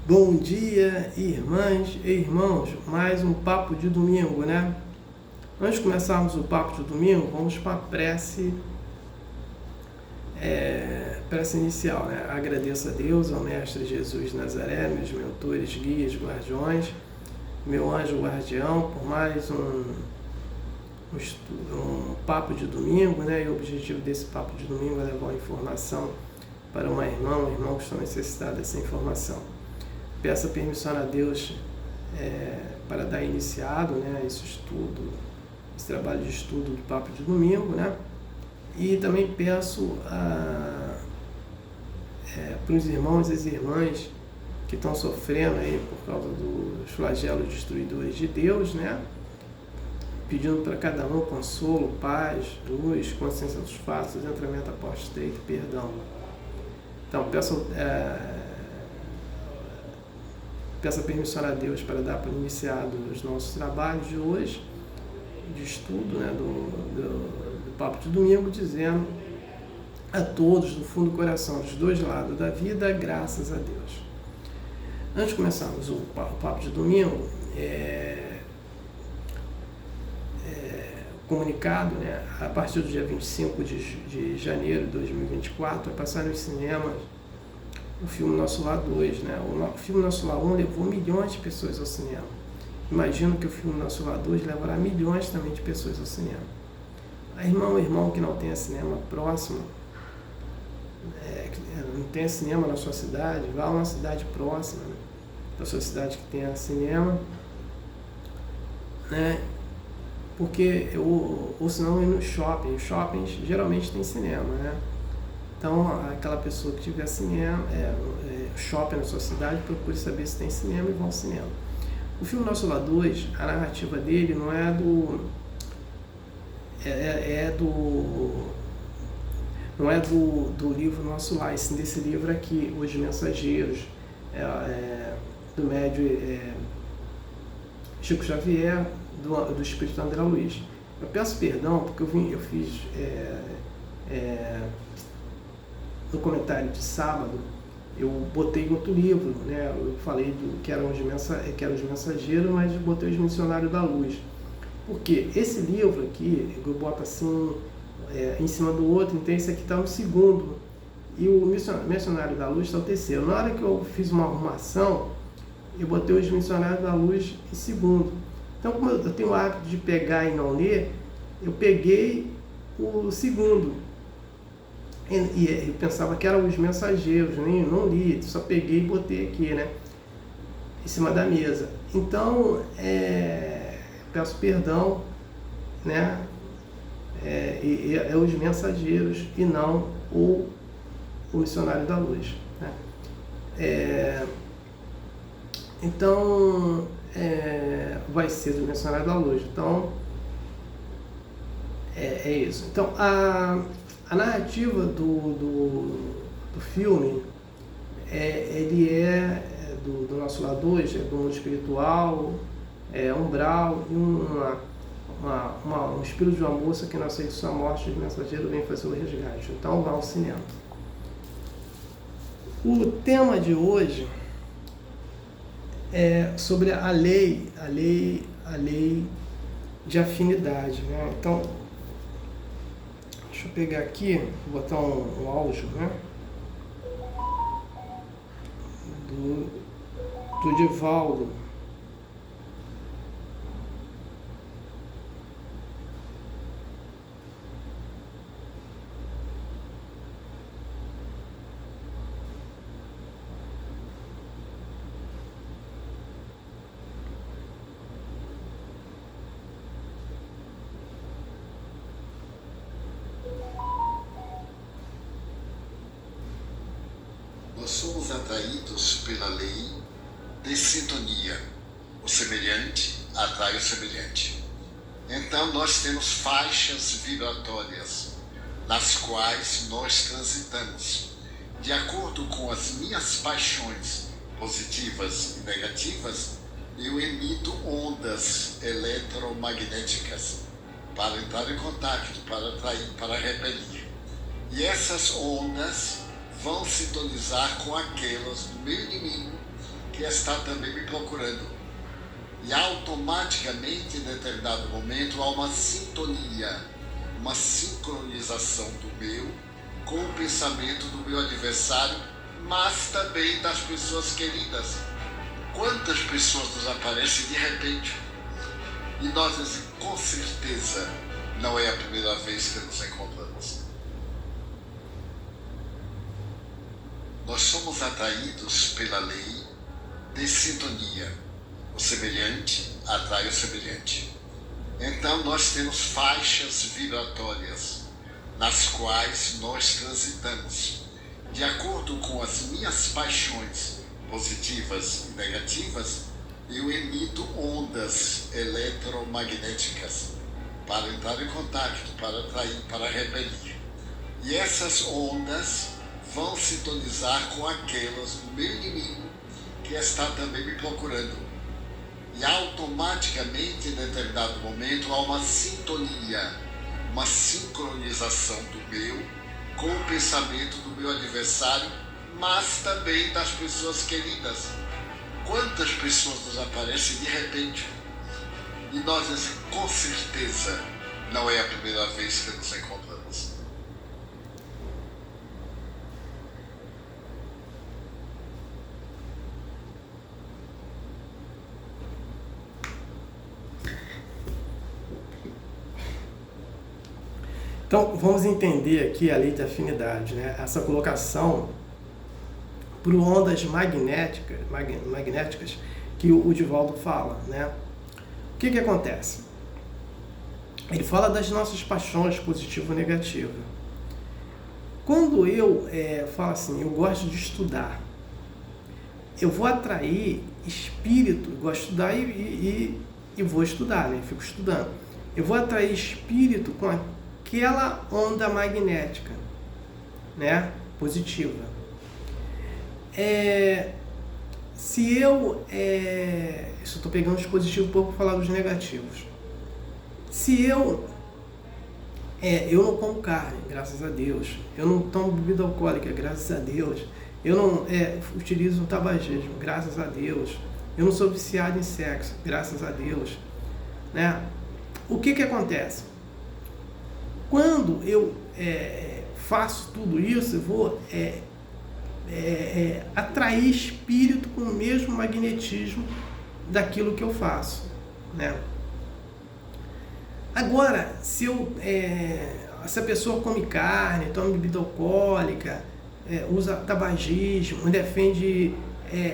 Bom dia, irmãs e irmãos, mais um papo de domingo, né? Antes de começarmos o papo de domingo, vamos para a prece inicial, né? Agradeço a Deus, ao Mestre Jesus de Nazaré, meus mentores, guias, guardiões, meu anjo guardião, por mais um papo de domingo, né? E o objetivo desse papo de domingo é levar informação para um irmão que estão necessitados dessa informação. Peço permissão a Deus para dar iniciado, né, esse estudo, esse trabalho de estudo do Papo de Domingo, né? E também peço para os irmãos e as irmãs que estão sofrendo aí por causa dos flagelos destruidores de Deus, né? Pedindo para cada um consolo, paz, luz, consciência dos fatos, entramento apóstolo, perdão. Então, peço permissão a Deus para dar por iniciado os nossos trabalhos de hoje, de estudo, né, do Papo de Domingo, dizendo a todos, do fundo do coração, dos dois lados da vida, graças a Deus. Antes de começarmos o Papo de Domingo, comunicado, né, a partir do dia 25 de janeiro de 2024, vai passar nos cinemas o filme Nosso Lar 2, né? O filme Nosso Lar 1 levou milhões de pessoas ao cinema. Imagino que o filme Nosso Lar 2 levará milhões também de pessoas ao cinema. Irmão que não tenha cinema próximo, não tenha cinema na sua cidade, vá a uma cidade próxima, né, da sua cidade que tenha cinema, né? Porque, ou senão ir no shopping. Os shoppings geralmente tem cinema, né? Então, aquela pessoa que tiver cinema, shopping na sua cidade, procure saber se tem cinema e vá ao cinema. O filme Nosso Lar 2, a narrativa dele não é não é do livro Nosso Lar, e sim desse livro aqui, Os Mensageiros, do médium Chico Xavier, do Espírito André Luiz. Eu peço perdão porque eu fiz no comentário de sábado, eu botei outro livro, né? Eu falei que eram os Mensageiros, mas eu botei os Missionários da Luz. Porque esse livro aqui, eu boto assim, em cima do outro, então esse aqui está no segundo, e o Missionário da Luz está no terceiro. Na hora que eu fiz uma arrumação, eu botei os Missionários da Luz em segundo. Então, como eu tenho o hábito de pegar e não ler, eu peguei o segundo. E eu pensava que eram os Mensageiros, nem não li, só peguei e botei aqui, né, em cima da mesa. Então, peço perdão, né, é os Mensageiros e não o Missionário da Luz, né? Então, vai ser do Missionário da Luz. Então, é isso. Então, a narrativa do filme, ele do Nosso Lar 2, do mundo espiritual, umbral, e um espírito de uma moça que na sua morte, o mensageiro vem fazer o resgate. Então, vá ao cinema. O tema de hoje é sobre a lei de afinidade, né? Então, deixa eu pegar aqui, vou botar um áudio, né, do Divaldo. Nós somos atraídos pela lei de sintonia. O semelhante atrai o semelhante. Então nós temos faixas vibratórias nas quais nós transitamos. De acordo com as minhas paixões positivas e negativas, eu emito ondas eletromagnéticas para entrar em contato, para atrair, para repelir. E essas ondas vão sintonizar com aquelas do meu inimigo que está também me procurando. E automaticamente, em determinado momento, há uma sintonia, uma sincronização do meu com o pensamento do meu adversário, mas também das pessoas queridas. Quantas pessoas nos aparecem de repente? E nós, com certeza, não é a primeira vez que nos encontramos. Nós somos atraídos pela lei de sintonia. O semelhante atrai o semelhante. Então nós temos faixas vibratórias nas quais nós transitamos. De acordo com as minhas paixões positivas e negativas, eu emito ondas eletromagnéticas para entrar em contato, para atrair, para repelir. E essas ondas vão sintonizar com aquelas do meu inimigo, que está também me procurando. E automaticamente, em determinado momento, há uma sintonia, uma sincronização do meu com o pensamento do meu adversário, mas também das pessoas queridas. Quantas pessoas nos aparecem de repente? E nós, com certeza, não é a primeira vez que nos encontramos. Então, vamos entender aqui a lei de afinidade, né? Essa colocação por ondas magnéticas que o Divaldo fala, né? O que acontece? Ele fala das nossas paixões, positivo e negativo. Quando eu falo assim, eu gosto de estudar, eu vou atrair espírito, eu gosto de estudar e vou estudar, né? Fico estudando. Eu vou atrair espírito com aquela onda magnética, né? Positiva. Se eu estou pegando os positivos para falar dos negativos. Se eu não como carne, graças a Deus. Eu não tomo bebida alcoólica, graças a Deus. Eu não utilizo o tabagismo, graças a Deus. Eu não sou viciado em sexo, graças a Deus, né? O que acontece? Quando eu faço tudo isso, eu vou atrair espírito com o mesmo magnetismo daquilo que eu faço, né? Agora, se a pessoa come carne, toma bebida alcoólica, usa tabagismo, defende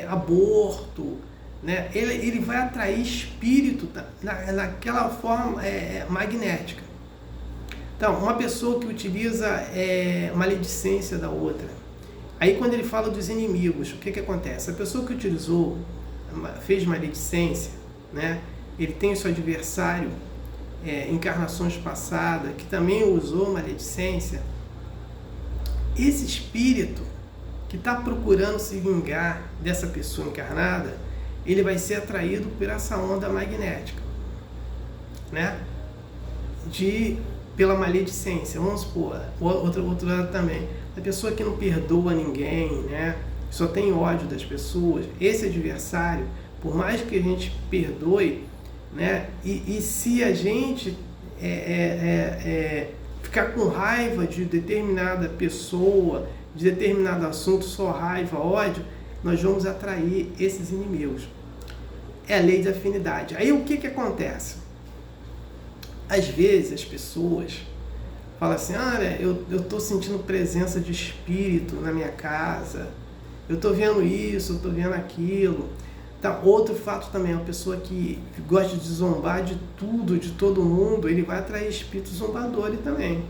aborto, né? Ele vai atrair espírito naquela forma magnética. Então, uma pessoa que utiliza maledicência da outra. Aí, quando ele fala dos inimigos, o que acontece? A pessoa que fez maledicência, né? Ele tem o seu adversário, encarnações passadas, que também usou maledicência. Esse espírito que está procurando se vingar dessa pessoa encarnada, ele vai ser atraído por essa onda magnética, né? Pela maledicência. Vamos supor, outro lado também, a pessoa que não perdoa ninguém, né? Só tem ódio das pessoas. Esse adversário, por mais que a gente perdoe, né? E se a gente ficar com raiva de determinada pessoa, de determinado assunto, só raiva, ódio, nós vamos atrair esses inimigos. É a lei de afinidade. Aí o que acontece? Às vezes as pessoas falam assim, olha, eu estou sentindo presença de espírito na minha casa, eu estou vendo isso, eu estou vendo aquilo. Tá, outro fato também, uma pessoa que gosta de zombar de tudo, de todo mundo, ele vai atrair espírito zombador também.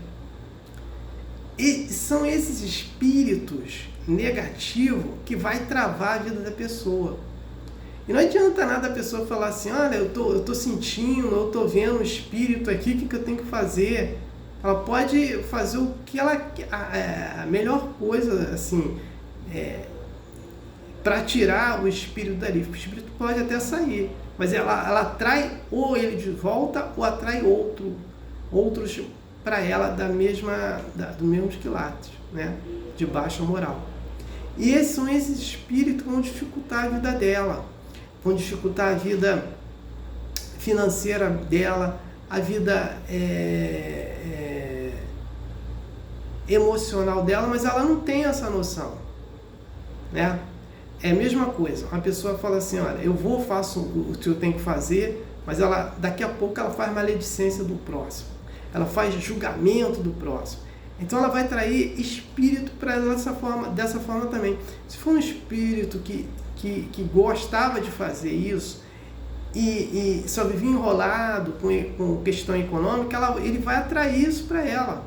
E são esses espíritos negativos que vai travar a vida da pessoa. E não adianta nada a pessoa falar assim, olha, eu tô sentindo, eu tô vendo um espírito aqui, o que eu tenho que fazer? Ela pode fazer o que a melhor coisa, assim, para tirar o espírito dali. O espírito pode até sair, mas ela atrai ou ele de volta ou atrai outros para ela do mesmo quilate, né? De baixa moral. E esses são esses espíritos que vão dificultar a vida dela, vão dificultar a vida financeira dela, a vida emocional dela, mas ela não tem essa noção, né? É a mesma coisa, uma pessoa fala assim, olha, faço o que eu tenho que fazer, mas daqui a pouco ela faz maledicência do próximo, ela faz julgamento do próximo. Então ela vai atrair espírito para ela dessa forma também. Se for um espírito que gostava de fazer isso e só vivia enrolado com questão econômica, ele vai atrair isso para ela.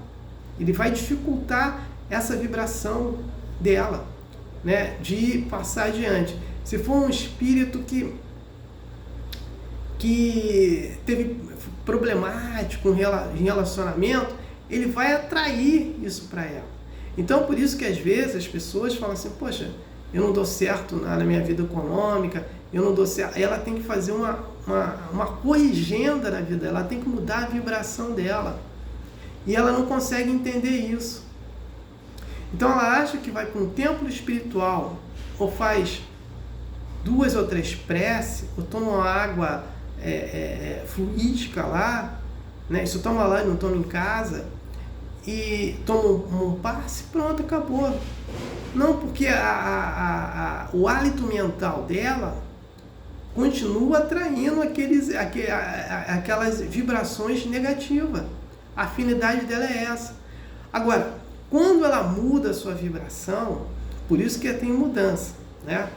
Ele vai dificultar essa vibração dela, né, de passar adiante. Se for um espírito que teve problemático em relacionamento, ele vai atrair isso para ela. Então, por isso que às vezes as pessoas falam assim, poxa, eu não dou certo na minha vida econômica, eu não dou certo. Ela tem que fazer uma corrigenda na vida, ela tem que mudar a vibração dela. E ela não consegue entender isso. Então ela acha que vai para um templo espiritual, ou faz 2 ou 3 preces, ou toma uma água fluídica lá, né? Isso toma lá e não toma em casa, e toma um passe, pronto, acabou. Não, porque o hálito mental dela continua atraindo aquelas vibrações negativas. A afinidade dela é essa. Agora, quando ela muda a sua vibração, por isso que tem mudança, né?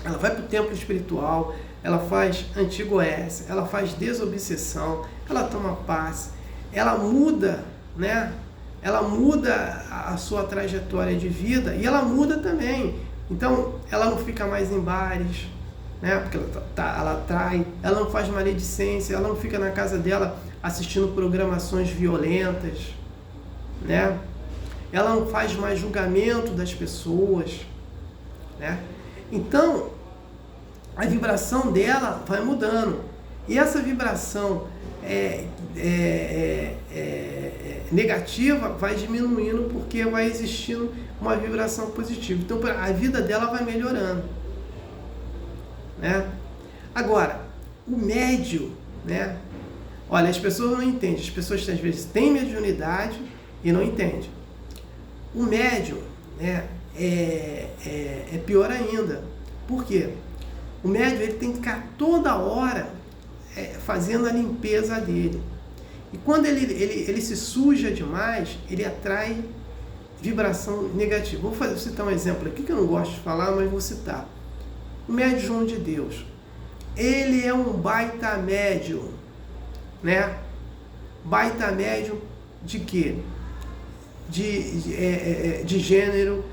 Ela vai para o templo espiritual, ela faz antigoécia, ela faz desobsessão, ela toma passe, ela muda, né? Ela muda a sua trajetória de vida e ela muda também. Então, ela não fica mais em bares, né? Porque ela atrai, ela não faz maledicência, ela não fica na casa dela assistindo programações violentas, né? Ela não faz mais julgamento das pessoas, né? Então, a vibração dela vai mudando. E essa vibração negativa vai diminuindo porque vai existindo uma vibração positiva. Então, a vida dela vai melhorando, né? Agora, o médium, né? Olha, as pessoas não entendem. As pessoas às vezes têm mediunidade e não entendem. O médium, né, é pior ainda. Por quê? O médium ele tem que ficar toda hora fazendo a limpeza dele. E quando ele se suja demais, ele atrai vibração negativa. Vou citar um exemplo aqui que eu não gosto de falar, mas vou citar. O médium João de Deus. Ele é um baita médium, né? Baita médium de quê? De gênero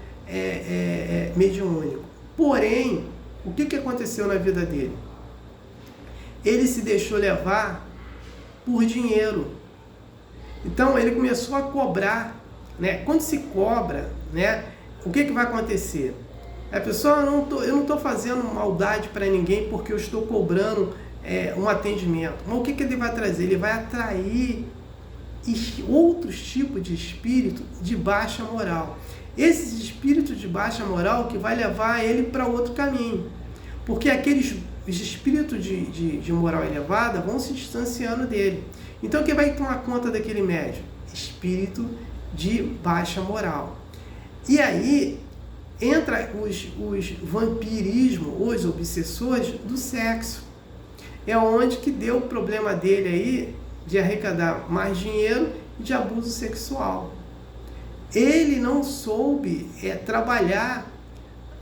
mediúnico. Porém, o que aconteceu na vida dele? Ele se deixou levar por dinheiro. Então ele começou a cobrar, né? Quando se cobra, né? O que vai acontecer? A pessoa, eu não estou fazendo maldade para ninguém porque eu estou cobrando um atendimento. Mas o que ele vai trazer? Ele vai atrair outros tipos de espírito de baixa moral. Esses espíritos de baixa moral que vai levar ele para outro caminho. Porque aqueles espíritos de moral elevada vão se distanciando dele. Então quem vai tomar conta daquele médium? Espírito de baixa moral. E aí entra os vampirismos, os obsessores do sexo. É onde que deu o problema dele aí de arrecadar mais dinheiro e de abuso sexual. Ele não soube trabalhar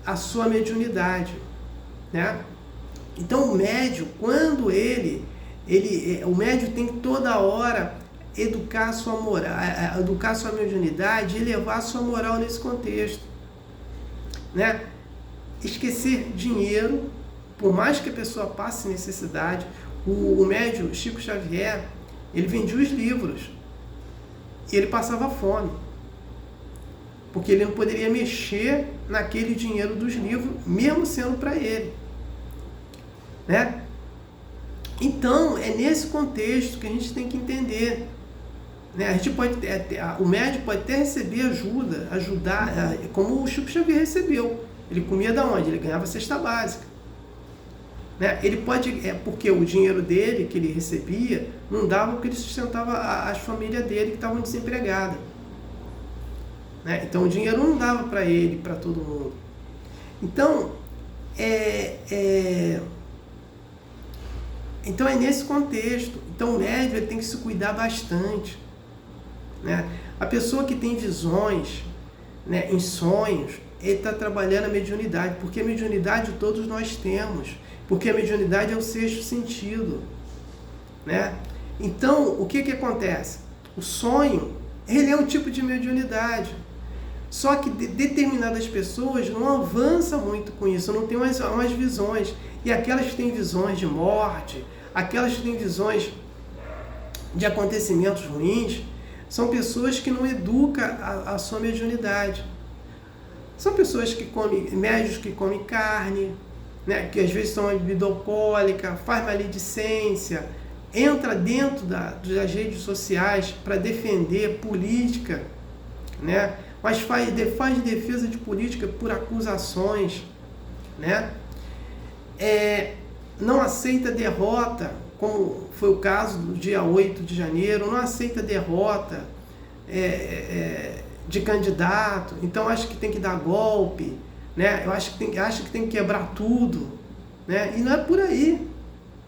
a sua mediunidade, né? Então o médium, quando o médium tem que toda hora educar a sua moral, educar a sua mediunidade e elevar a sua moral nesse contexto, né? Esquecer dinheiro, por mais que a pessoa passe necessidade. O médium Chico Xavier, ele vendia os livros e ele passava fome, porque ele não poderia mexer naquele dinheiro dos livros, mesmo sendo para ele, né? Então, é nesse contexto que a gente tem que entender, né? A gente pode o médium pode até receber ajudar, como o Chico Xavier recebeu. Ele comia da onde? Ele ganhava cesta básica. Né? Ele pode, porque o dinheiro dele que ele recebia não dava porque ele sustentava as famílias dele que estavam desempregadas. Né? Então o dinheiro não dava para ele, para todo mundo. Então então é nesse contexto. Então o médium ele tem que se cuidar bastante. Né? A pessoa que tem visões, né, em sonhos, ele está trabalhando a mediunidade, porque a mediunidade todos nós temos, porque a mediunidade é o sexto sentido. Né? Então, o que acontece? O sonho, ele é um tipo de mediunidade, só que determinadas pessoas não avançam muito com isso, não tem umas visões, e aquelas que têm visões de morte, aquelas que têm visões de acontecimentos ruins, são pessoas que não educam a sua mediunidade. São pessoas que comem, médios que comem carne, né, que às vezes são bebida alcoólica, faz maledicência, entra dentro das redes sociais para defender política, né, mas faz defesa de política por acusações, né, não aceita derrota, como foi o caso do dia 8 de janeiro, não aceita derrota de candidato, então acha que tem que dar golpe, né? Eu acho que tem que quebrar tudo, né? E não é por aí,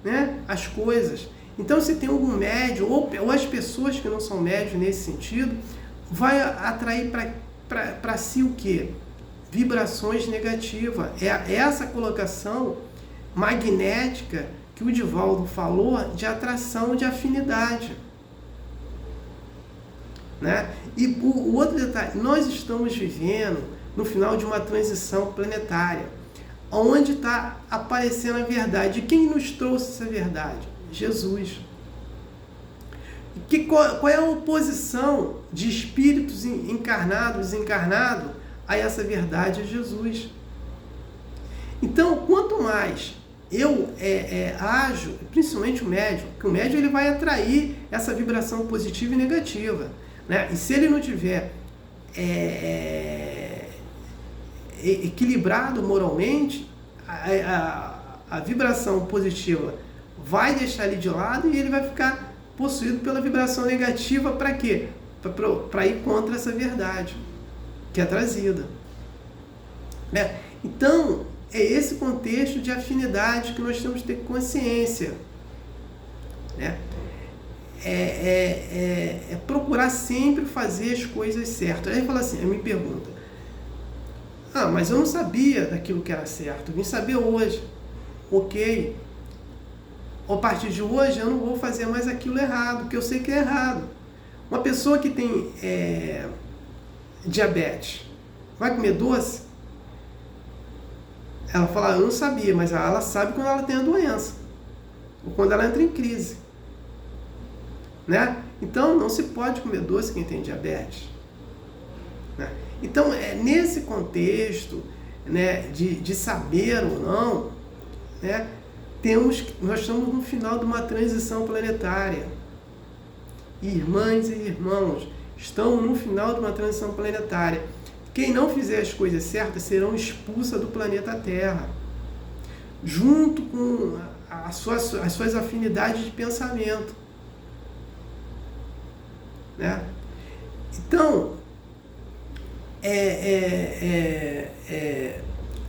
né? As coisas. Então, se tem algum médium, ou as pessoas que não são médios nesse sentido, vai atrair para si o quê? Vibrações negativas. É essa colocação magnética que o Divaldo falou de atração, de afinidade. Né? E o outro detalhe, nós estamos vivendo no final de uma transição planetária, onde está aparecendo a verdade. E quem nos trouxe essa verdade? Jesus. Qual é a oposição de espíritos encarnados, desencarnados, a essa verdade? É Jesus. Então, quanto mais eu ajo, principalmente o médium, porque o médium ele vai atrair essa vibração positiva e negativa. Né? E se ele não tiver equilibrado moralmente, a vibração positiva vai deixar ele de lado e ele vai ficar possuído pela vibração negativa. Para quê? Para ir contra essa verdade que é trazida. Né? Então, é esse contexto de afinidade que nós temos que ter consciência. Né? Procurar sempre fazer as coisas certas. Aí ele fala assim, me pergunta, mas eu não sabia daquilo que era certo, eu vim saber hoje. Ok, a partir de hoje eu não vou fazer mais aquilo errado, porque eu sei que é errado. Uma pessoa que tem diabetes, vai comer doce? Ela fala, eu não sabia, mas ela sabe quando ela tem a doença, ou quando ela entra em crise. Né? Então, não se pode comer doce quem tem diabetes. Né? Então, nesse contexto, né, de saber ou não, né, nós estamos no final de uma transição planetária. Irmãs e irmãos, estão no final de uma transição planetária. Quem não fizer as coisas certas serão expulsas do planeta Terra, junto com as suas afinidades de pensamento. Né? Então,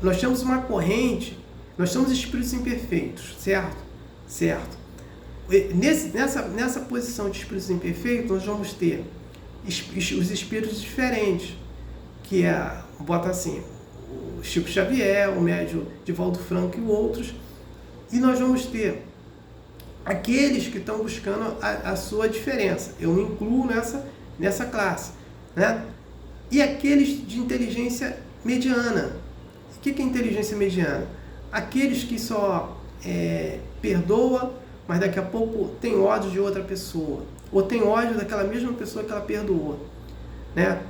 nós temos uma corrente, nós somos espíritos imperfeitos, certo? Certo. Nessa posição de espíritos imperfeitos, nós vamos ter os espíritos diferentes, que bota assim, o Chico Xavier, o médium Divaldo Franco e outros, e nós vamos ter aqueles que estão buscando a sua diferença. Eu me incluo nessa classe. Né? E aqueles de inteligência mediana. O que é inteligência mediana? Aqueles que só perdoa, mas daqui a pouco tem ódio de outra pessoa. Ou tem ódio daquela mesma pessoa que ela perdoou. Né?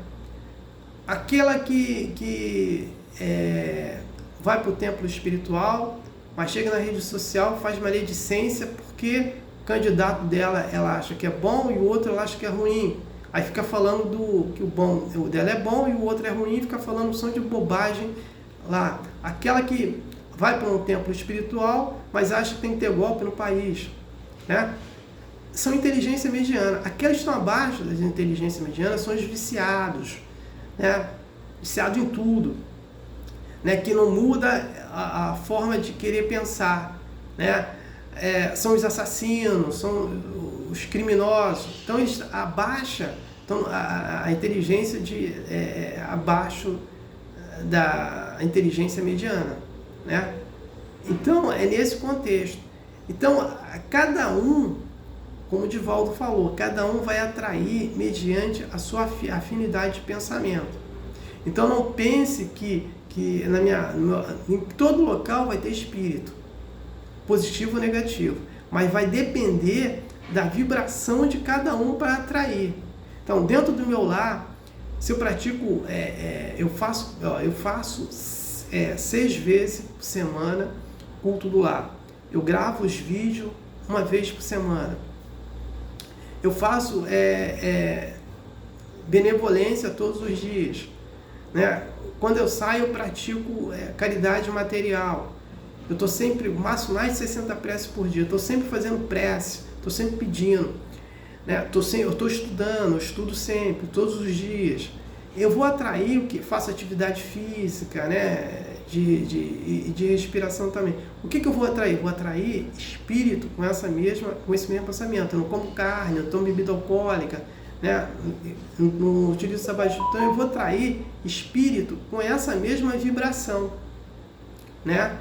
Aquela que vai para o templo espiritual, mas chega na rede social, faz maledicência porque candidato dela ela acha que é bom e o outro ela acha que é ruim. Aí fica falando que o dela é bom e o outro é ruim, fica falando um som de bobagem lá. Aquela que vai para um templo espiritual, mas acha que tem que ter golpe no país, né? São inteligência mediana. Aqueles que estão abaixo das inteligência mediana são os viciados, né? Viciado em tudo, né? Que não muda a forma de querer pensar, né? São os assassinos, são os criminosos. Então eles abaixam a inteligência abaixo da inteligência mediana, né? Então é nesse contexto. Então cada um, como o Divaldo falou, cada um vai atrair mediante a sua afinidade de pensamento. Então não pense que em todo local vai ter espírito, positivo ou negativo, mas vai depender da vibração de cada um para atrair. Então dentro do meu lar, se eu pratico, eu faço 6 vezes por semana culto do lar. Eu gravo os vídeos uma vez por semana. Eu faço benevolência todos os dias, né? Quando eu saio, eu pratico caridade material. Eu estou sempre, mais de 60 preces por dia. Estou sempre fazendo prece, estou sempre pedindo, né? Eu estou estudando, eu estudo sempre, todos os dias. Eu vou atrair o que? Faço atividade física, né? De respiração também. O que eu vou atrair? Vou atrair espírito com esse mesmo pensamento. Eu não como carne, eu não tomo bebida alcoólica, né? Não utilizo sabagem. Então eu vou atrair espírito com essa mesma vibração, né?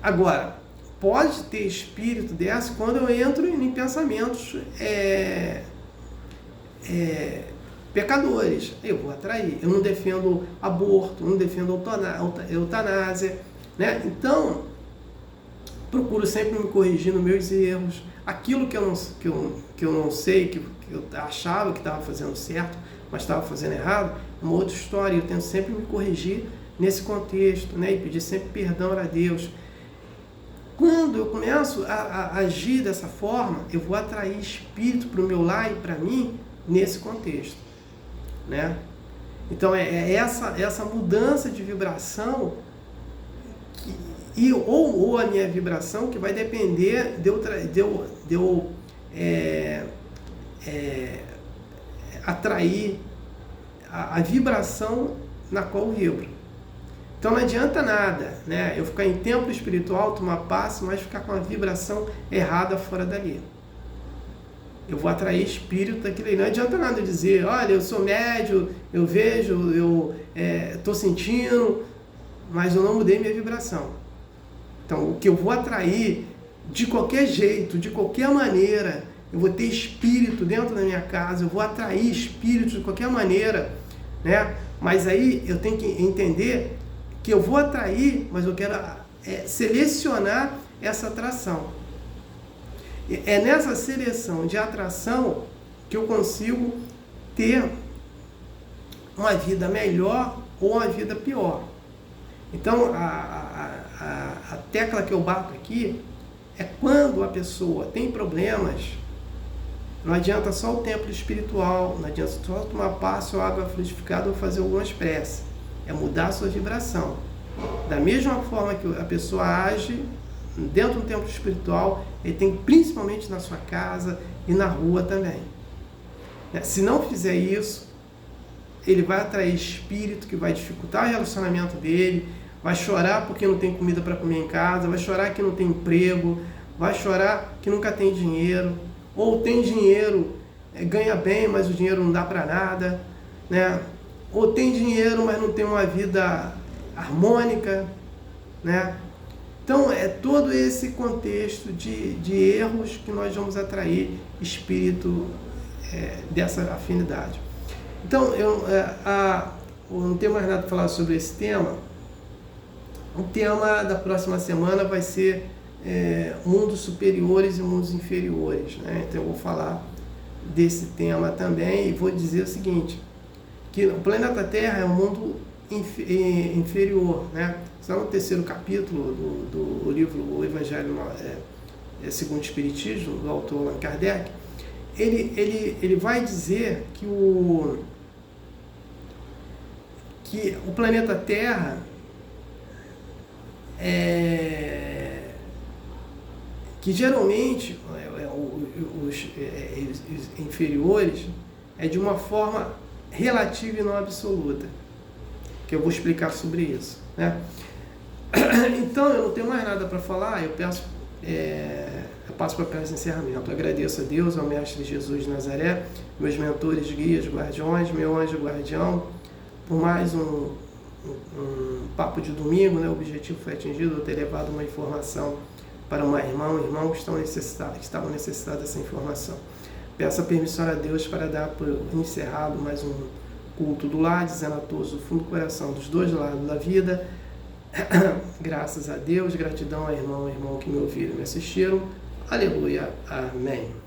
Agora, pode ter espírito dessa quando eu entro em pensamentos pecadores. Eu vou atrair. Eu não defendo aborto, não defendo eutanásia, né? Então, procuro sempre me corrigir nos meus erros. Aquilo que eu não sei, que eu achava que estava fazendo certo, mas estava fazendo errado, é uma outra história. Eu tento sempre me corrigir nesse contexto, né? E pedir sempre perdão a Deus. Quando eu começo a agir dessa forma, eu vou atrair espírito para o meu lar e para mim nesse contexto, né? Então essa mudança de vibração ou a minha vibração que vai depender de eu atrair a vibração na qual eu vibro. Então não adianta nada, né? Eu ficar em templo espiritual, tomar passe, mas ficar com a vibração errada fora dali. Eu vou atrair espírito daquilo aí. Não adianta nada dizer, olha, eu sou médium, eu vejo, eu estou sentindo, mas eu não mudei minha vibração. Então o que eu vou atrair, de qualquer jeito, de qualquer maneira, eu vou ter espírito dentro da minha casa, eu vou atrair espírito de qualquer maneira, né? Mas aí eu tenho que entender que eu vou atrair, mas eu quero selecionar essa atração. É nessa seleção de atração que eu consigo ter uma vida melhor ou uma vida pior. Então, a tecla que eu bato aqui é quando a pessoa tem problemas, não adianta só o templo espiritual, não adianta só tomar passe ou água fluidificada ou fazer algumas preces. É mudar a sua vibração. Da mesma forma que a pessoa age dentro do templo espiritual, ele tem principalmente na sua casa e na rua também. Se não fizer isso, ele vai atrair espírito que vai dificultar o relacionamento dele, vai chorar porque não tem comida para comer em casa, vai chorar que não tem emprego, vai chorar que nunca tem dinheiro, ou tem dinheiro, ganha bem, mas o dinheiro não dá para nada, né? Ou tem dinheiro, mas não tem uma vida harmônica, né? Então, é todo esse contexto de erros que nós vamos atrair espírito dessa afinidade. Então, eu não tenho mais nada para falar sobre esse tema. O tema da próxima semana vai ser mundos superiores e mundos inferiores, né? Então, eu vou falar desse tema também e vou dizer o seguinte, que o planeta Terra é um mundo inferior, né? Está no 3º capítulo do livro O Evangelho segundo o Espiritismo, do autor Allan Kardec, ele vai dizer que o planeta Terra que geralmente os inferiores é de uma forma relativa e não absoluta, que eu vou explicar sobre isso, né? Então eu não tenho mais nada para falar, eu passo para a peça de encerramento. Eu agradeço a Deus, ao Mestre Jesus de Nazaré, meus mentores, guias, guardiões, meu anjo guardião, por mais um papo de domingo, né? O objetivo foi atingido, eu ter levado uma informação para uma irmão que estavam necessitados dessa informação. Peço a permissão a Deus para dar por encerrado mais um culto do lar, dizendo a todos do fundo do coração, dos dois lados da vida, graças a Deus, gratidão ao irmão que me ouviram e me assistiram. Aleluia. Amém.